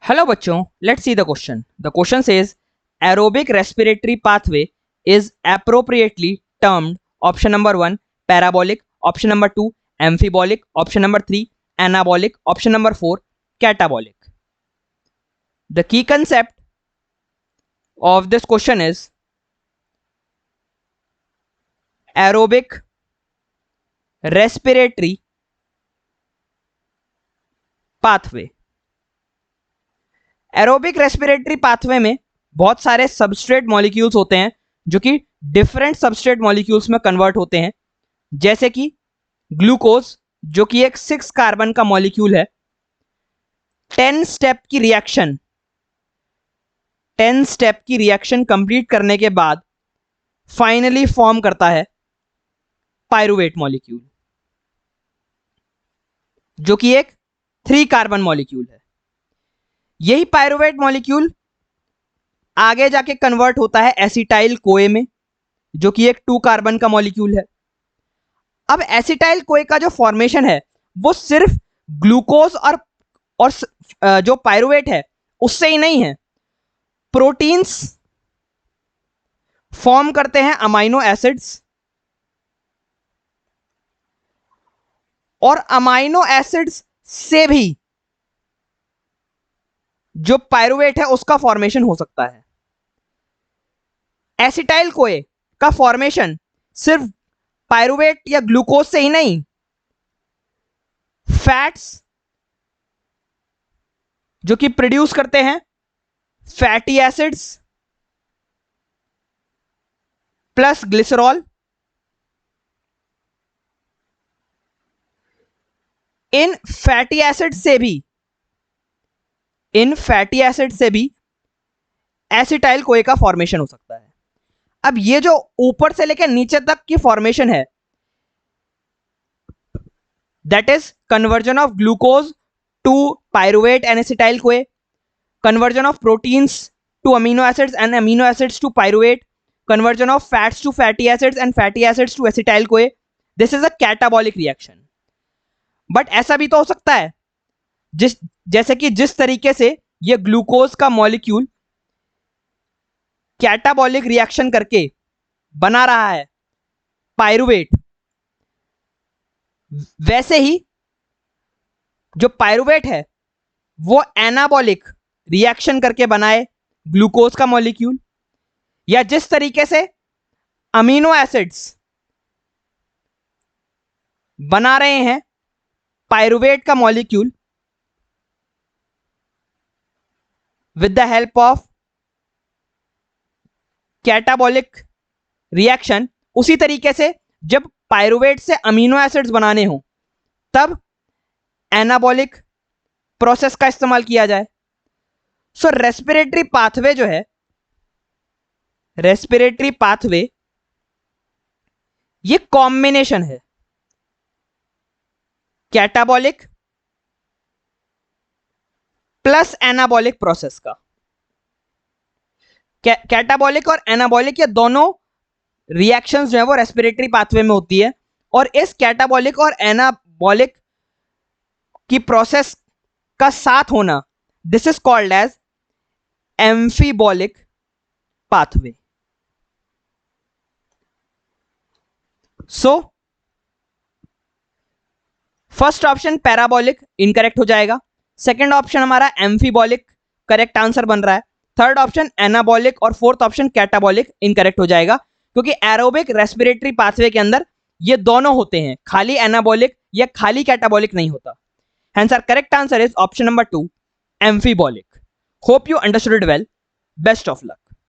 Hello बच्चों, let's see the question. The question says aerobic respiratory pathway is appropriately termed option number 1 parabolic, option number 2 amphibolic, option number 3 anabolic, option number 4 catabolic. The key concept of this question is aerobic respiratory pathway. Aerobic respiratory pathway में बहुत सारे substrate molecules होते हैं जो कि different substrate molecules में convert होते हैं, जैसे कि ग्लूकोज जो कि एक 6 कार्बन का मॉलिक्यूल है। 10 स्टेप की रिएक्शन कंप्लीट करने के बाद फाइनली फॉर्म करता है पायरुवेट मॉलिक्यूल जो कि एक 3 कार्बन मॉलिक्यूल है। यही पायरुवेट मॉलिक्यूल आगे जाके कन्वर्ट होता है एसिटाइल कोए में जो कि एक 2 कार्बन का मॉलिक्यूल है। अब एसिटाइल कोए का जो फॉर्मेशन है वो सिर्फ ग्लूकोज और जो पायरुवेट है उससे ही नहीं है, प्रोटीन्स फॉर्म करते हैं अमाइनो एसिड्स, और अमाइनो एसिड्स से भी जो पायरुवेट है उसका फॉर्मेशन हो सकता है। एसिटाइल कोए का फॉर्मेशन सिर्फ पायरुवेट या ग्लूकोज से ही नहीं, फैट्स जो कि प्रोड्यूस करते हैं फैटी एसिड्स प्लस ग्लिसरॉल, इन फैटी एसिड से भी एसिटाइल कोए का फॉर्मेशन हो सकता है। अब ये जो ऊपर से लेकर नीचे तक की फॉर्मेशन है, that is conversion of glucose to pyruvate and acetyl CoA, conversion of proteins to amino acids and amino acids to pyruvate, conversion of fats to fatty acids and fatty acids to acetyl CoA. This is a catabolic reaction. But ऐसा भी तो हो सकता है जैसे कि जिस तरीके से ये ग्लूकोज का मॉलिक्यूल कैटाबॉलिक रिएक्शन करके बना रहा है पायरुवेट, वैसे ही जो पायरुवेट है वो एनाबॉलिक रिएक्शन करके बनाए ग्लूकोज का मॉलिक्यूल, या जिस तरीके से अमीनो एसिड्स बना रहे हैं पायरुवेट का molecule with the help of catabolic reaction, उसी तरीके से जब पायरुवेट से अमीनो एसिड्स बनाने हो तब एनाबॉलिक प्रोसेस का इस्तेमाल किया जाए। सो रेस्पिरेटरी पाथवे जो है, रेस्पिरेटरी पाथवे ये कॉम्बिनेशन है कैटाबॉलिक प्लस एनाबॉलिक प्रोसेस का। कैटाबॉलिक और एनाबॉलिक ये दोनों रिएक्शंस जो है वो रेस्पिरेटरी पाथवे में होती है, और इस कैटाबॉलिक और एनाबॉलिक की प्रोसेस का साथ होना, this is called as amphibolic pathway. So first option parabolic incorrect हो जाएगा, सेकेंड ऑप्शन हमारा एम्फीबॉलिक करेक्ट आंसर बन रहा है, थर्ड ऑप्शन एनाबॉलिक और फोर्थ ऑप्शन कैटाबॉलिक इनकरेक्ट हो जाएगा, क्योंकि एरोबिक रेस्पिरेटरी पाथवे के अंदर ये दोनों होते हैं, खाली एनाबॉलिक या खाली कैटाबॉलिक नहीं होता। Hence our correct answer is option number 2 amphibolic. Hope you understood it well. Best of luck.